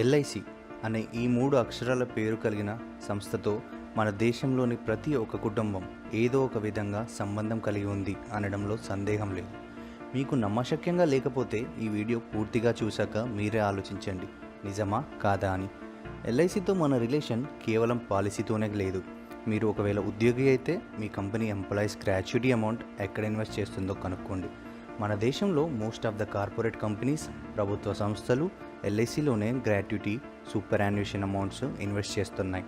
LIC అనే ఈ 3 అక్షరాల పేరు కలిగిన సంస్థతో మన దేశంలోని ప్రతి ఒక్క కుటుంబం ఏదో ఒక విధంగా సంబంధం కలిగి ఉంది అనడంలో సందేహం లేదు. మీకు నమ్మశక్యంగా లేకపోతే ఈ వీడియో పూర్తిగా చూశాక మీరే ఆలోచించండి, నిజమా కాదా అని. ఎల్ఐసితో మన రిలేషన్ కేవలం పాలసీతోనే లేదు. మీరు ఒకవేళ ఉద్యోగి అయితే మీ కంపెనీ ఎంప్లాయీస్ గ్రాట్యుటీ అమౌంట్ ఎక్కడ ఇన్వెస్ట్ చేస్తుందో కనుక్కోండి. మన దేశంలో most of the corporate companies, ప్రభుత్వ సంస్థలు ఎల్ఐసిలోనే గ్రాట్యుటీ, సూపర్ యాన్యుయేషన్ అమౌంట్స్ ఇన్వెస్ట్ చేస్తున్నాయి.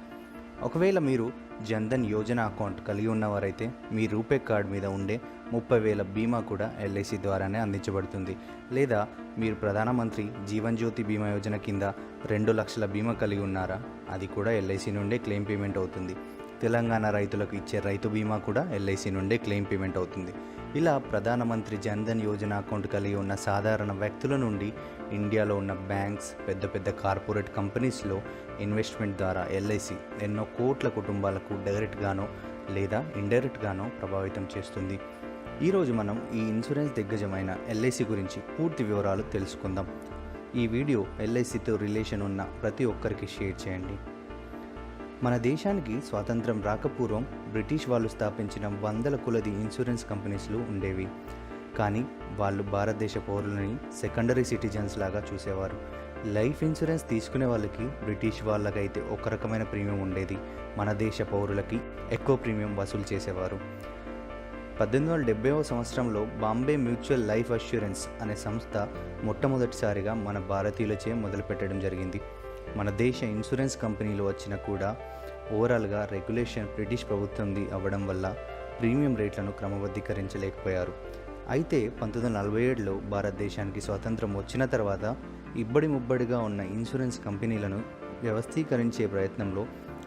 ఒకవేళ మీరు జన్ధన్ యోజన అకౌంట్ కలిగి ఉన్నవారైతే మీ రూపే కార్డ్ మీద ఉండే 30,000 బీమా కూడా ఎల్ఐసి ద్వారానే అందించబడుతుంది. లేదా మీరు ప్రధానమంత్రి జీవన్ జ్యోతి బీమా యోజన కింద 2 లక్షల బీమా కలిగి ఉన్నారా, అది కూడా ఎల్ఐసి నుండే క్లెయిమ్ పేమెంట్ అవుతుంది. తెలంగాణ రైతులకు ఇచ్చే రైతు బీమా కూడా ఎల్ఐసి నుండే క్లెయిమ్ పేమెంట్ అవుతుంది. ఇలా ప్రధానమంత్రి జన్ధన్ యోజన అకౌంట్ కలిగి ఉన్న సాధారణ వ్యక్తుల నుండి ఇండియాలో ఉన్న బ్యాంక్స్, పెద్ద పెద్ద కార్పొరేట్ కంపెనీస్లో ఇన్వెస్ట్మెంట్ ద్వారా ఎల్ఐసి ఎన్నో కోట్ల కుటుంబాలకు డైరెక్ట్గానో లేదా ఇండైరెక్ట్గానో ప్రభావితం చేస్తుంది. ఈరోజు మనం ఈ ఇన్సూరెన్స్ దిగ్గజమైన ఎల్ఐసి గురించి పూర్తి వివరాలు తెలుసుకుందాం. ఈ వీడియో ఎల్ఐసితో రిలేషన్ ఉన్న ప్రతి ఒక్కరికి షేర్ చేయండి. మన దేశానికి స్వాతంత్రం రాకపూర్వం బ్రిటిష్ వాళ్ళు స్థాపించిన వందల కొలది ఇన్సూరెన్స్ కంపెనీస్లు ఉండేవి. కానీ వాళ్ళు భారతదేశ పౌరులని సెకండరీ సిటిజన్స్ లాగా చూసేవారు. లైఫ్ ఇన్సూరెన్స్ తీసుకునే వాళ్ళకి బ్రిటిష్ వాళ్ళకైతే ఒక రకమైన ప్రీమియం ఉండేది, మన దేశ పౌరులకి ఎక్కువ ప్రీమియం వసూలు చేసేవారు. 1870వ సంవత్సరంలో బాంబే మ్యూచువల్ లైఫ్ అష్యూరెన్స్ అనే సంస్థ మొట్టమొదటిసారిగా మన భారతీయులచే మొదలుపెట్టడం జరిగింది. మన దేశ ఇన్సూరెన్స్ కంపెనీలు వచ్చినా కూడా ఓవరాల్గా రెగ్యులేషన్ బ్రిటిష్ ప్రభుత్వంది అవ్వడం వల్ల ప్రీమియం రేట్లను క్రమబద్ధీకరించలేకపోయారు. అయితే 1947లో భారతదేశానికి స్వాతంత్రం వచ్చిన తర్వాత ఇబ్బడి ముబ్బడిగా ఉన్న ఇన్సూరెన్స్ కంపెనీలను వ్యవస్థీకరించే ప్రయత్నంలో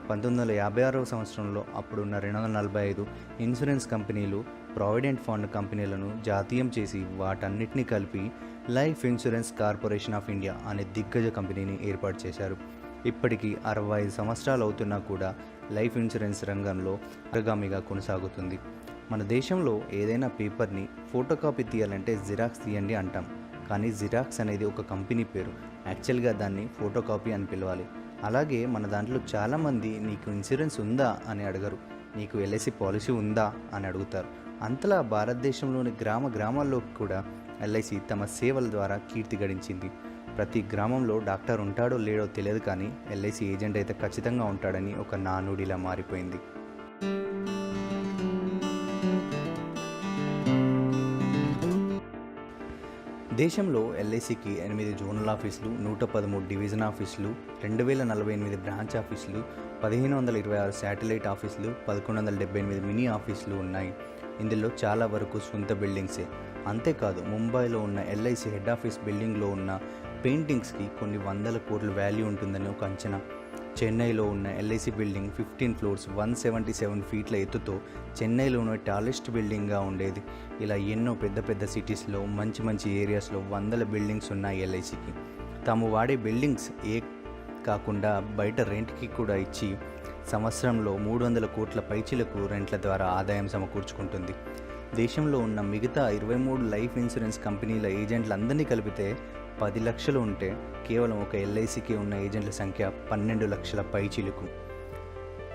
1956వ సంవత్సరంలో అప్పుడున్న 245 ఇన్సూరెన్స్ కంపెనీలు ప్రావిడెంట్ ఫండ్ కంపెనీలను జాతీయం చేసి వాటన్నిటినీ కలిపి life insurance corporation of India అనే దిగ్గజ కంపెనీని ఏర్పాటు చేశారు. ఇప్పటికీ 65 సంవత్సరాలు అవుతున్నా కూడా లైఫ్ ఇన్సూరెన్స్ రంగంలో అగ్రగామిగా కొనసాగుతుంది. మన దేశంలో ఏదైనా పేపర్ని ఫోటోకాపీ తీయాలంటే జిరాక్స్ తీయండి అంటాం. కానీ జిరాక్స్ అనేది ఒక కంపెనీ పేరు, యాక్చువల్గా దాన్ని ఫోటోకాపీ అని పిలవాలి. అలాగే మన దాంట్లో చాలామంది నీకు ఇన్సూరెన్స్ ఉందా అని అడగరు, నీకు ఎల్ఐసి పాలసీ ఉందా అని అడుగుతారు. అంతలా భారతదేశంలోని గ్రామాల్లో కూడా ఎల్ఐసి తమ సేవల ద్వారా కీర్తి గడించింది. ప్రతి గ్రామంలో డాక్టర్ ఉంటాడో లేడో తెలియదు, కానీ ఎల్ఐసి ఏజెంట్ అయితే ఖచ్చితంగా ఉంటాడని ఒక నానుడిలా మారిపోయింది. దేశంలో ఎల్ఐసికి 8 జోనల్ ఆఫీసులు, 113 డివిజన్ ఆఫీసులు, 2048 బ్రాంచ్ ఆఫీసులు, 1526 శాటిలైట్ ఆఫీసులు, 1178 మినీ ఆఫీసులు ఉన్నాయి. ఇందులో చాలా వరకు సొంత బిల్డింగ్సే. అంతేకాదు ముంబైలో ఉన్న ఎల్ఐసి హెడ్ ఆఫీస్ బిల్డింగ్లో ఉన్న పెయింటింగ్స్కి కొన్ని వందల కోట్ల వాల్యూ ఉంటుందని ఒక అంచనా. చెన్నైలో ఉన్న ఎల్ఐసి బిల్డింగ్ 15 ఫ్లోర్స్ 177 ఫీట్ల ఎత్తుతో చెన్నైలోనే టాలెస్ట్ బిల్డింగ్గా ఉండేది. ఇలా ఎన్నో పెద్ద పెద్ద సిటీస్లో మంచి మంచి ఏరియాస్లో వందల బిల్డింగ్స్ ఉన్నాయి ఎల్ఐసికి. తాము వాడే బిల్డింగ్స్ కాకుండా బయట రెంట్కి కూడా ఇచ్చి సంవత్సరంలో 300 కోట్ల పైచిలకు రెంట్ల ద్వారా ఆదాయం సమకూర్చుకుంటుంది. దేశంలో ఉన్న మిగతా 23 లైఫ్ ఇన్సూరెన్స్ కంపెనీల ఏజెంట్లందరినీ కలిపితే 10 లక్షలు ఉంటే కేవలం ఒక ఎల్ఐసికి ఉన్న ఏజెంట్ల సంఖ్య 12 లక్షల పైచిలుకు.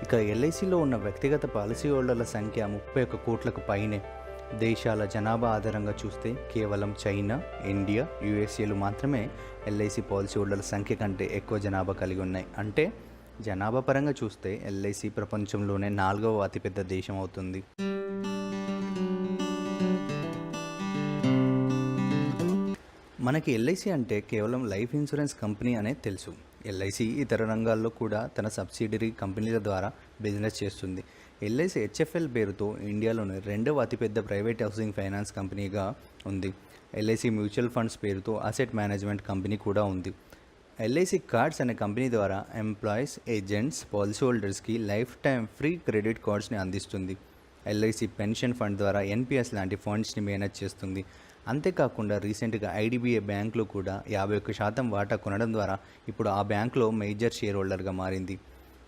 ఇక ఎల్ఐసిలో ఉన్న వ్యక్తిగత పాలసీ హోల్డర్ల సంఖ్య 31 కోట్లకు పైనే. దేశాల జనాభా ఆధారంగా చూస్తే కేవలం చైనా, ఇండియా, యుఎస్ఏలు మాత్రమే ఎల్ఐసి పాలసీ హోల్డర్ల సంఖ్య కంటే ఎక్కువ జనాభా కలిగి ఉన్నాయి. అంటే జనాభా పరంగా చూస్తే ఎల్ఐసి ప్రపంచంలోనే 4వ అతిపెద్ద దేశం అవుతుంది. మనకి ఎల్ఐసి అంటే కేవలం లైఫ్ ఇన్సూరెన్స్ కంపెనీ అనే తెలుసు. ఎల్ఐసి ఇతర రంగాల్లో కూడా తన సబ్సిడరీ కంపెనీల ద్వారా బిజినెస్ చేస్తుంది. ఎల్ఐసి హెచ్ఎఫ్ఎల్ పేరుతో ఇండియాలోని 2వ అతిపెద్ద ప్రైవేట్ హౌసింగ్ ఫైనాన్స్ కంపెనీగా ఉంది. ఎల్ఐసి మ్యూచువల్ ఫండ్స్ పేరుతో అసెట్ మేనేజ్మెంట్ కంపెనీ కూడా ఉంది. ఎల్ఐసి కార్డ్స్ అనే కంపెనీ ద్వారా ఎంప్లాయీస్, ఏజెంట్స్, పాలసీ హోల్డర్స్కి లైఫ్ టైం ఫ్రీ క్రెడిట్ కార్డ్స్ని అందిస్తుంది. ఎల్ఐసి పెన్షన్ ఫండ్ ద్వారా ఎన్పిఎస్ లాంటి ఫండ్స్ని మేనేజ్ చేస్తుంది. అంతేకాకుండా రీసెంట్గా ఐడిబిఐ బ్యాంకులో కూడా 51% వాటా కొనడం ద్వారా ఇప్పుడు ఆ బ్యాంకులో మేజర్ షేర్ హోల్డర్గా మారింది.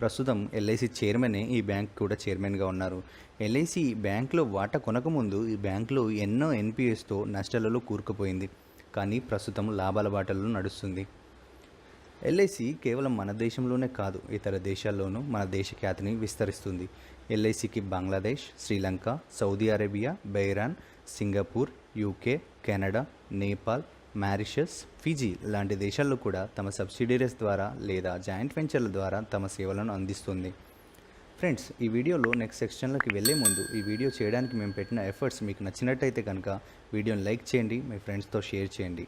ప్రస్తుతం ఎల్ఐసి చైర్మనే ఈ బ్యాంక్ కూడా చైర్మన్గా ఉన్నారు. ఎల్ఐసి బ్యాంకులో వాటా కొనకముందు ఈ బ్యాంకులో ఎన్నో ఎన్పిఎస్తో నష్టాలలో కూరుకుపోయింది. కానీ ప్రస్తుతం లాభాల బాటలో నడుస్తుంది. ఎల్ఐసి కేవలం మన దేశంలోనే కాదు, ఇతర దేశాల్లోనూ మన దేశ ఖ్యాతిని విస్తరిస్తుంది. ఎల్ఐసికి Bangladesh, Sri Lanka, Saudi Arabia, Bahrain, Singapore, UK, Canada, Nepal, Mauritius, Fiji లాంటి దేశాల్లో కూడా తమ సబ్సిడరీస్ ద్వారా లేదా జాయింట్ వెంచర్ల ద్వారా తమ సేవలను అందిస్తుంది. ఫ్రెండ్స్, ఈ వీడియోలో నెక్స్ట్ సెక్షన్లోకి వెళ్ళే ముందు ఈ వీడియో చేయడానికి మేము పెట్టిన ఎఫర్ట్స్ మీకు నచ్చినట్టయితే కనుక వీడియోని లైక్ చేయండి, మీ ఫ్రెండ్స్తో షేర్ చేయండి.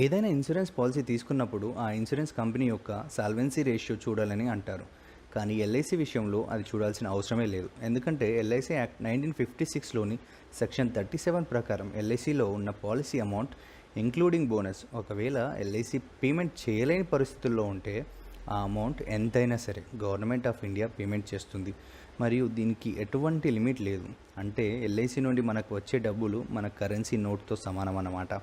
ఏదైనా ఇన్సూరెన్స్ పాలసీ తీసుకున్నప్పుడు ఆ ఇన్సూరెన్స్ కంపెనీ యొక్క సాల్వెన్సీ రేషియో చూడాలని అంటారు. కానీ ఎల్ఐసి విషయంలో అది చూడాల్సిన అవసరమే లేదు. ఎందుకంటే ఎల్ఐసి యాక్ట్ 1956లోని సెక్షన్ 37 ప్రకారం ఎల్ఐసిలో ఉన్న పాలసీ అమౌంట్ ఇంక్లూడింగ్ బోనస్ ఒకవేళ ఎల్ఐసి పేమెంట్ చేయలేని పరిస్థితుల్లో ఉంటే ఆ అమౌంట్ ఎంతైనా సరే గవర్నమెంట్ ఆఫ్ ఇండియా పేమెంట్ చేస్తుంది. మరియు దీనికి ఎటువంటి లిమిట్ లేదు. అంటే ఎల్ఐసి నుండి మనకు వచ్చే డబ్బులు మన కరెన్సీ నోట్తో సమానం అన్నమాట.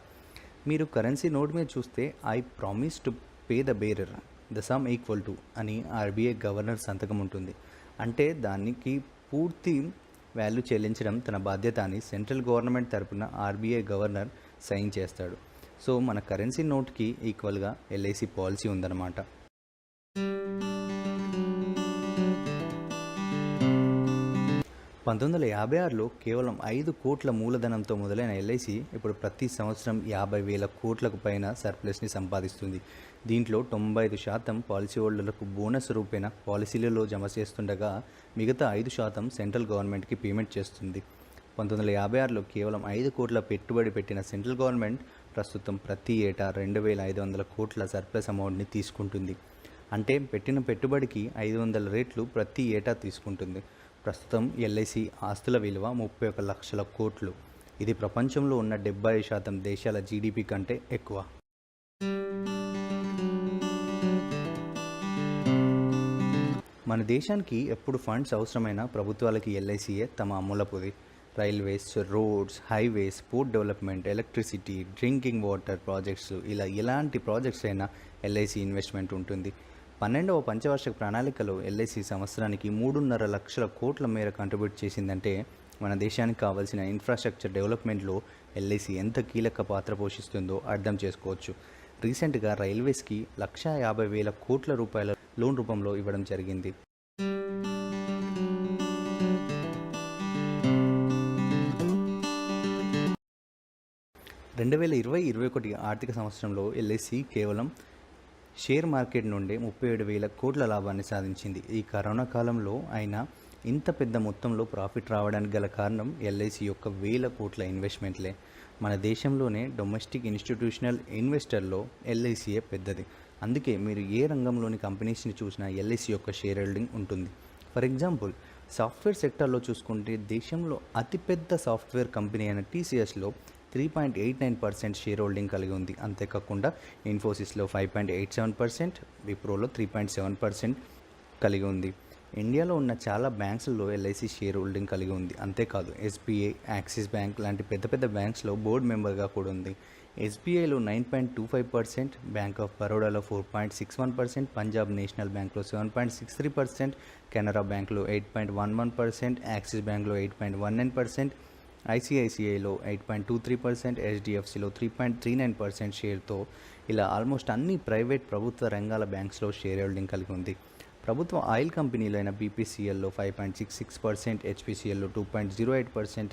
మీరు కరెన్సీ నోట్ మీద చూస్తే I promise to pay the bearer the sum equal to అని ఆర్బీఐ గవర్నర్ సంతకం ఉంటుంది. అంటే దానికి పూర్తి వాల్యూ చెల్లించడం తన బాధ్యత అని సెంట్రల్ గవర్నమెంట్ తరపున ఆర్బీఐ గవర్నర్ సైన్ చేస్తాడు. సో మన కరెన్సీ నోట్కి ఈక్వల్గా ఎల్ఐసి పాలసీ ఉందన్నమాట. 1956లో కేవలం 5 కోట్ల మూలధనంతో మొదలైన ఎల్ఐసి ఇప్పుడు ప్రతి సంవత్సరం 50,000 కోట్లకు పైన సర్ప్లస్ని సంపాదిస్తుంది. దీంట్లో 95% పాలసీ హోల్డర్లకు బోనస్ రూపేణ పాలసీలలో జమ చేస్తుండగా మిగతా 5% సెంట్రల్ గవర్నమెంట్కి పేమెంట్ చేస్తుంది. 1956లో కేవలం 5 కోట్ల పెట్టుబడి పెట్టిన సెంట్రల్ గవర్నమెంట్ ప్రస్తుతం ప్రతి ఏటా 2,500 కోట్ల సర్ప్లస్ అమౌంట్ని తీసుకుంటుంది. అంటే పెట్టిన పెట్టుబడికి 500 రెట్లు ప్రతి ఏటా తీసుకుంటుంది. ప్రస్తుతం ఎల్ఐసి ఆస్తుల విలువ 31 లక్షల కోట్లు. ఇది ప్రపంచంలో ఉన్న 70% దేశాల జీడిపి కంటే ఎక్కువ. మన దేశానికి ఎప్పుడు ఫండ్స్ అవసరమైన ప్రభుత్వాలకి ఎల్ఐసియే తమ అమ్ములపుది. Railways, roads, highways, port development, electricity, drinking water projects, ఇలా ఎలాంటి ప్రాజెక్ట్స్ అయినా ఎల్ఐసి ఇన్వెస్ట్మెంట్ ఉంటుంది. 12వ పంచవార్షిక ప్రణాళికలో ఎల్ఐసి సంవత్సరానికి 3.5 లక్షల కోట్ల మేర కంట్రిబ్యూట్ చేసిందంటే మన దేశానికి కావాల్సిన ఇన్ఫ్రాస్ట్రక్చర్ డెవలప్మెంట్లో ఎల్ఐసి ఎంత కీలక పాత్ర పోషిస్తుందో అర్థం చేసుకోవచ్చు. రీసెంట్గా రైల్వేస్కి 1,50,000 కోట్ల రూపాయల లోన్ రూపంలో ఇవ్వడం జరిగింది. రెండు 2020-21 ఆర్థిక సంవత్సరంలో ఎల్ఐసి కేవలం షేర్ మార్కెట్ నుండి 37,000 కోట్ల లాభాన్ని సాధించింది. ఈ కరోనా కాలంలో అయినా ఇంత పెద్ద మొత్తంలో ప్రాఫిట్ రావడానికి గల కారణం ఎల్ఐసి యొక్క 1,000 కోట్ల ఇన్వెస్ట్మెంట్లే. మన దేశంలోనే డొమెస్టిక్ ఇన్స్టిట్యూషనల్ ఇన్వెస్టర్లో ఎల్ఐసియే పెద్దది. అందుకే మీరు ఏ రంగంలోని కంపెనీస్ని చూసినా ఎల్ఐసి యొక్క షేర్ హోల్డింగ్ ఉంటుంది. ఫర్ ఎగ్జాంపుల్, సాఫ్ట్వేర్ సెక్టార్లో చూసుకుంటే దేశంలో అతిపెద్ద సాఫ్ట్వేర్ కంపెనీ అయిన టీసీఎస్లో 3.89% షేర్ హోల్డింగ్ కలిగి ఉంది. అంతేకాకుండా ఇన్ఫోసిస్లో 5.87%, విప్రోలో 3.7% కలిగి ఉంది. ఇండియాలో ఉన్న చాలా బ్యాంక్స్లో ఎల్ఐసి షేర్ హోల్డింగ్ కలిగి ఉంది. అంతేకాదు ఎస్బీఐ, యాక్సిస్ బ్యాంక్ లాంటి పెద్ద పెద్ద బ్యాంక్స్లో బోర్డు మెంబర్గా కూడా ఉంది. ఎస్బీఐలో 9.25%, బ్యాంక్ ఆఫ్ బరోడాలో 4.61%, పంజాబ్ నేషనల్ బ్యాంక్లో 7.63%, కెనరా బ్యాంక్లో 8.11%, యాక్సిస్ బ్యాంక్లో 8.19%, ఐసిఐసిఐలో 8.23%, హెచ్డిఎఫ్సిలో 3.39% షేర్తో ఇలా ఆల్మోస్ట్ అన్ని ప్రైవేట్ ప్రభుత్వ రంగాల బ్యాంక్స్లో షేర్ హోల్డింగ్ కలిగి ఉంది. ప్రభుత్వ ఆయిల్ కంపెనీలైన బీపీసీఎల్లో 5.66%, హెచ్పిసిఎల్లో 2.08%,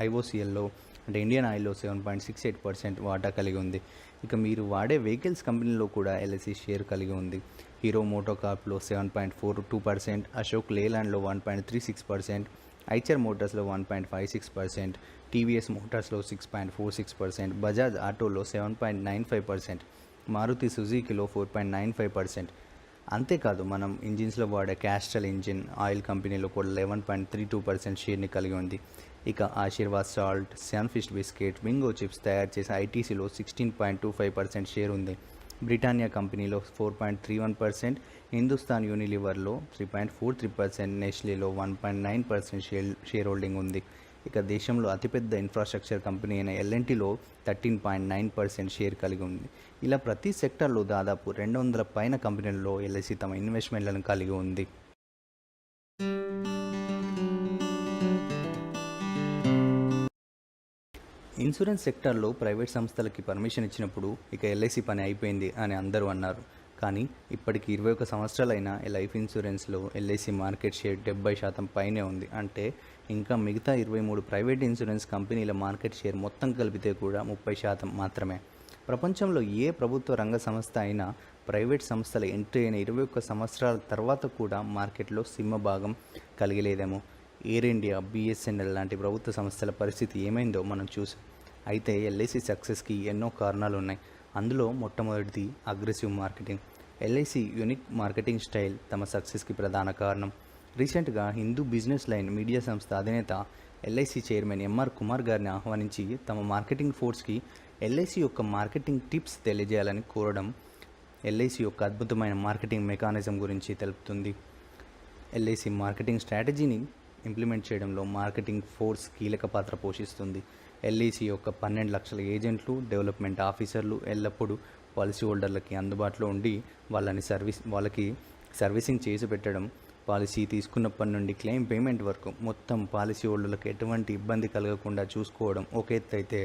ఐఓసిఎల్లో అంటే ఇండియన్ ఆయిల్లో 7.68% వాటా కలిగి ఉంది. ఇక మీరు వాడే వెహికల్స్ కంపెనీలో కూడా ఎల్ఐసి షేర్ కలిగి ఉంది. హీరో మోటోకార్ప్లో 7.42%, అశోక్ లేలాండ్లో 1.36%, ఐచర్ మోటార్స్లో 1.56%, టీవీఎస్ మోటార్స్లో 6.46%, బజాజ్ ఆటోలో 7.95%, మారుతి సుజుకీలో 4.95%. అంతేకాదు మనం ఇంజిన్స్లో వాడే క్యాస్ట్రల్ ఇంజిన్ ఆయిల్ కంపెనీలో కూడా 11.32% షేర్ని కలిగి ఉంది. ఇక Aashirvaad salt, Sunfeast biscuit, వింగో chips తయారు చేసే ఐటీసీలో 16.25% షేర్ ఉంది. బ్రిటానియా కంపెనీలో 4.31%, హిందుస్థాన్ యూనిలివర్లో 3.43%, నెస్లేలో 1.9% షేర్ హోల్డింగ్ ఉంది. ఇక దేశంలో అతిపెద్ద ఇన్ఫ్రాస్ట్రక్చర్ కంపెనీ అయిన ఎల్ఎన్టీలో 13.9% షేర్ కలిగి ఉంది. ఇలా ప్రతి సెక్టార్లో దాదాపు 200 పైన కంపెనీలలో ఎల్ఐసి తమ ఇన్వెస్ట్మెంట్లను కలిగి ఉంది. ఇన్సూరెన్స్ సెక్టార్లో ప్రైవేట్ సంస్థలకి పర్మిషన్ ఇచ్చినప్పుడు ఇక ఎల్ఐసి పని అయిపోయింది అని అందరూ అన్నారు. కానీ ఇప్పటికి 21 సంవత్సరాలైన లైఫ్ ఇన్సూరెన్స్లో ఎల్ఐసి మార్కెట్ షేర్ 70% పైనే ఉంది. అంటే ఇంకా మిగతా 23 ప్రైవేట్ ఇన్సూరెన్స్ కంపెనీల మార్కెట్ షేర్ మొత్తం కలిపితే కూడా 30% మాత్రమే. ప్రపంచంలో ఏ ప్రభుత్వ రంగ సంస్థ అయినా ప్రైవేట్ సంస్థల ఎంట్రీ అయిన 21 సంవత్సరాల తర్వాత కూడా మార్కెట్లో సింహభాగం కలిగలేదేమో. ఎయిర్ ఇండియా, బిఎస్ఎన్ఎల్ లాంటి ప్రభుత్వ సంస్థల పరిస్థితి ఏమైందో మనం చూసాం. అయితే ఎల్ఐసి సక్సెస్కి ఎన్నో కారణాలు ఉన్నాయి. అందులో మొట్టమొదటిది aggressive marketing. LIC unique marketing style తమ సక్సెస్కి ప్రధాన కారణం. రీసెంట్గా హిందూ బిజినెస్ లైన్ మీడియా సంస్థ అధినేత ఎల్ఐసి చైర్మన్ ఎంఆర్ కుమార్ గారిని ఆహ్వానించి తమ మార్కెటింగ్ ఫోర్స్కి ఎల్ఐసి యొక్క మార్కెటింగ్ టిప్స్ తెలియజేయాలని కోరడం ఎల్ఐసి యొక్క అద్భుతమైన మార్కెటింగ్ మెకానిజం గురించి తెలుపుతుంది. ఎల్ఐసి మార్కెటింగ్ స్ట్రాటజీని ఇంప్లిమెంట్ చేయడంలో మార్కెటింగ్ ఫోర్స్ కీలక పాత్ర పోషిస్తుంది. ఎల్ఐసి యొక్క 12 లక్షల ఏజెంట్లు, డెవలప్మెంట్ ఆఫీసర్లు ఎల్లప్పుడూ పాలసీ హోల్డర్లకి అందుబాటులో ఉండి వాళ్ళకి సర్వీసింగ్ చేసి పెట్టడం, పాలసీ తీసుకున్నప్పటి నుండి క్లెయిమ్ పేమెంట్ వరకు మొత్తం పాలసీ హోల్డర్లకు ఎటువంటి ఇబ్బంది కలగకుండా చూసుకోవడం ఒక ఎత్తు అయితే,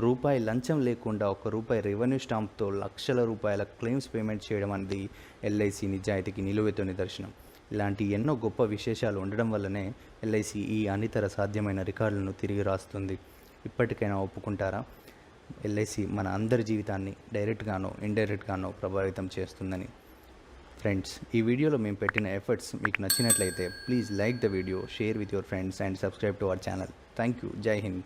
రూపాయి లంచం లేకుండా ₹1 రెవెన్యూ స్టాంప్తో లక్షల రూపాయల క్లెయిమ్స్ పేమెంట్ చేయడం అనేది ఎల్ఐసి నిజాయితీకి నిలువెత్తు నిదర్శనం. ఇలాంటి ఎన్నో గొప్ప విశేషాలు ఉండడం వల్లనే ఎల్ఐసి ఈ అనితర సాధ్యమైన రికార్డులను తిరిగి రాస్తుంది. ఇప్పటికైనా ఒప్పుకుంటారా? ఎల్ఐసి మన అందరి జీవితాన్ని డైరెక్ట్గానో ఇండైరెక్ట్గానో ప్రభావితం చేస్తుందని. ఫ్రెండ్స్, ఈ వీడియోలో మేము పెట్టిన ఎఫర్ట్స్ మీకు నచ్చినట్లయితే please like the video, share with your friends and subscribe to our channel. Thank you. జై హింద్.